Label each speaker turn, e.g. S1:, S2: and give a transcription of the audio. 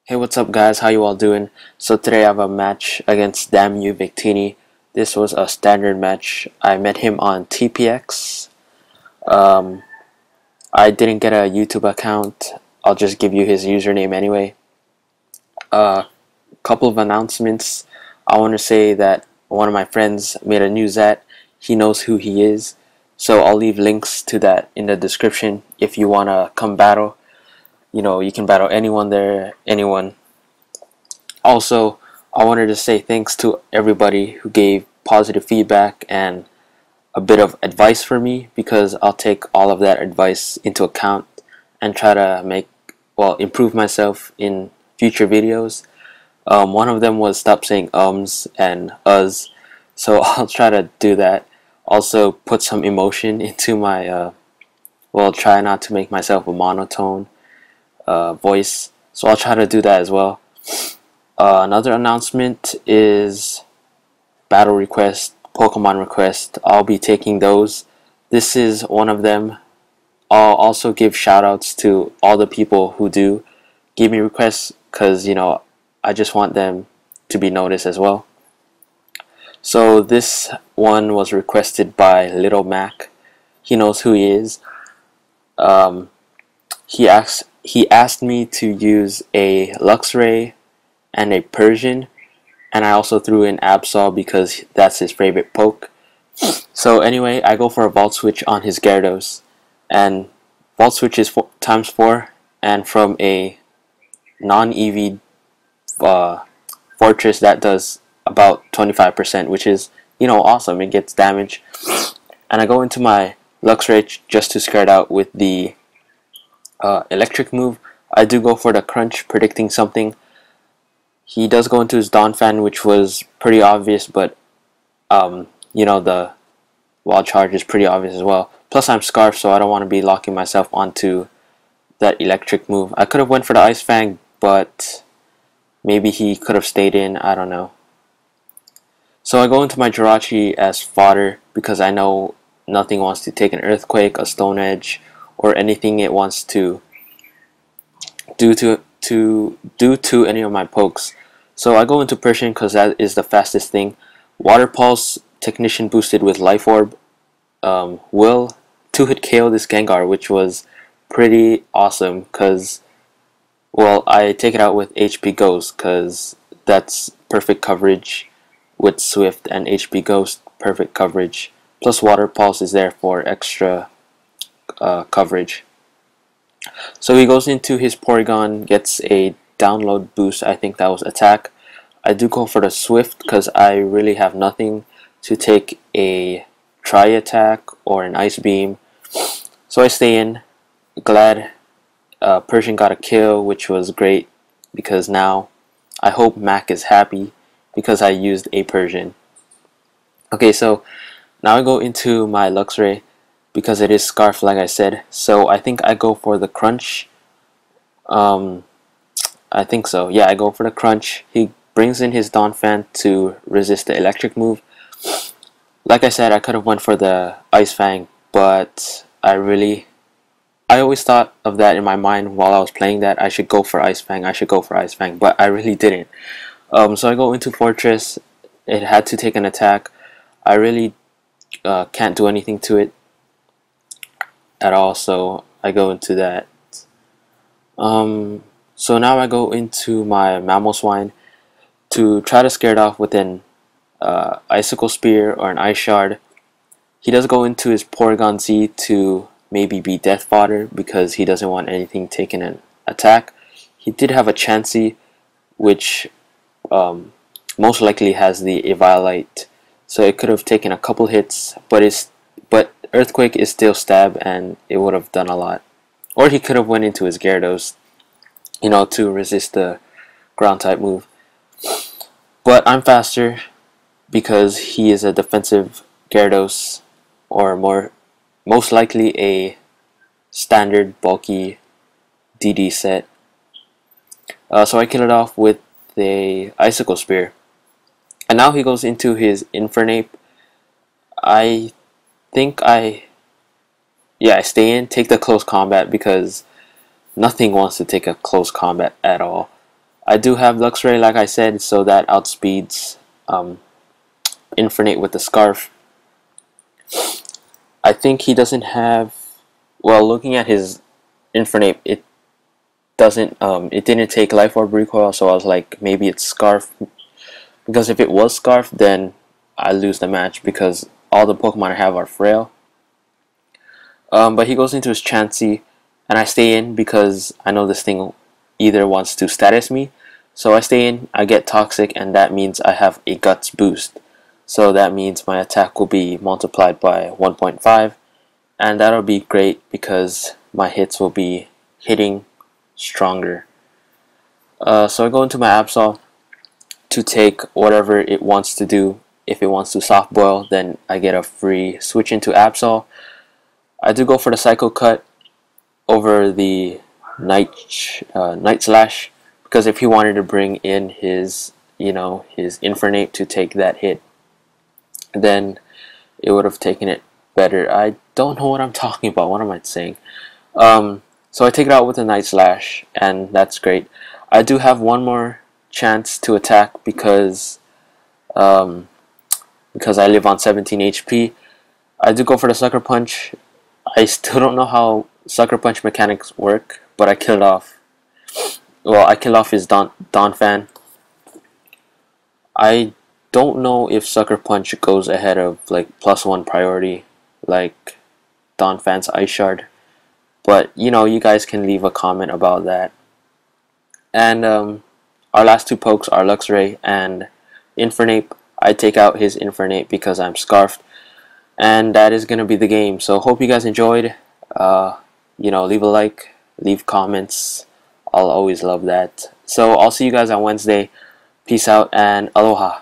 S1: Hey, what's up guys? How you all doing? So today I have a match against Damn You Victini. This was a standard match. I met him on TPX. Um, I didn't get a YouTube account. I'll just give you his username anyway. Couple of announcements. I want to say that one of my friends made a new Zat. He knows who he is. So I'll leave links to that in the description if you want to come battle. You know, you can battle anyone there, anyone. Also, I wanted to say thanks to everybody who gave positive feedback and a bit of advice for me, because I'll take all of that advice into account and try to improve myself in future videos. One of them was stop saying ums and us, so I'll try to do that. Also, put some emotion into my, try not to make myself a monotone voice, so I'll try to do that as well. Another announcement is battle request, Pokemon request. I'll be taking those. This is one of them. I'll also give shoutouts to all the people who do give me requests, because I just want them to be noticed as well. So this one was requested by Little Mac. He knows who he is. He asked me to use a Luxray and a Persian, and I also threw in Absol because that's his favorite poke. So anyway, I go for a Vault Switch on his Gyarados, and Vault Switch is times 4, and from a non-EV Fortress that does about 25%, which is awesome. It gets damage, and I go into my Luxray just to scare it out with the electric move. I do go for the Crunch, predicting something. He does go into his Donphan, which was pretty obvious, but the Wild Charge is pretty obvious as well. Plus I'm Scarf, so I don't want to be locking myself onto that electric move. I could have went for the Ice Fang, but maybe he could have stayed in, I don't know. So I go into my Jirachi as fodder, because I know nothing wants to take an Earthquake, a Stone Edge, or anything it wants to do to any of my pokes. So I go into Persian because that is the fastest thing. Water Pulse, Technician boosted with Life Orb, will 2-hit KO this Gengar, which was pretty awesome because, I take it out with HP Ghost because that's perfect coverage with Swift, and HP Ghost, perfect coverage. Plus Water Pulse is there for extra coverage. So he goes into his Porygon, gets a download boost. I think that was attack. I do go for the Swift because I really have nothing to take a Tri Attack or an Ice Beam. So I stay in. Glad Persian got a kill, which was great, because now I hope Mac is happy because I used a Persian. Okay, so now I go into my Luxray, because it is Scarf, like I said. So I think I go for the Crunch. I think so. Yeah, I go for the Crunch. He brings in his Donphan to resist the electric move. Like I said, I could have went for the Ice Fang, but I always thought of that in my mind while I was playing that. I should go for Ice Fang, but I really didn't. So I go into Fortress. It had to take an attack. I really can't do anything to it at all, so I go into that. So now I go into my Mamoswine to try to scare it off with an Icicle Spear or an Ice Shard. He does go into his Porygon Z to maybe be Death Fodder because he doesn't want anything taking an attack. He did have a Chansey, which most likely has the Eviolite, so it could have taken a couple hits, but Earthquake is still stab, and it would have done a lot. Or he could have went into his Gyarados, to resist the ground type move. But I'm faster because he is a defensive Gyarados, or most likely a standard bulky DD set. So I kill it off with the Icicle Spear. And now he goes into his Infernape. I stay in, take the close combat, because nothing wants to take a close combat at all. I do have Luxray, like I said, so that outspeeds Infernape with the Scarf. I think he doesn't have. Well, looking at his Infernape, it didn't take Life Orb recoil, so I was like, maybe it's Scarf. Because if it was Scarf, then I lose the match because all the Pokemon I have are frail. But he goes into his Chansey, and I stay in because I know this thing either wants to status me. So I stay in, I get Toxic, and that means I have a Guts boost. So that means my attack will be multiplied by 1.5, and that'll be great because my hits will be hitting stronger. So I go into my Absol to take whatever it wants to do. If it wants to Soft Boil, then I get a free switch into Absol. I do go for the Psycho Cut over the Night Slash, because if he wanted to bring in his his Infernape to take that hit, then it would have taken it better. I don't know what I'm talking about. What am I saying? So I take it out with a Night Slash, and that's great. I do have one more chance to attack because I live on 17 HP. I do go for the Sucker Punch. I still don't know how Sucker Punch mechanics work, but I kill it off. Well, I kill off his Donphan. I don't know if Sucker Punch goes ahead of like +1 priority like Donphan's Ice Shard, but you guys can leave a comment about that. And our last two pokes are Luxray and Infernape. I take out his Infernape because I'm Scarfed, and that is gonna be the game. So hope you guys enjoyed. Leave a like, leave comments. I'll always love that. So I'll see you guys on Wednesday. Peace out and aloha.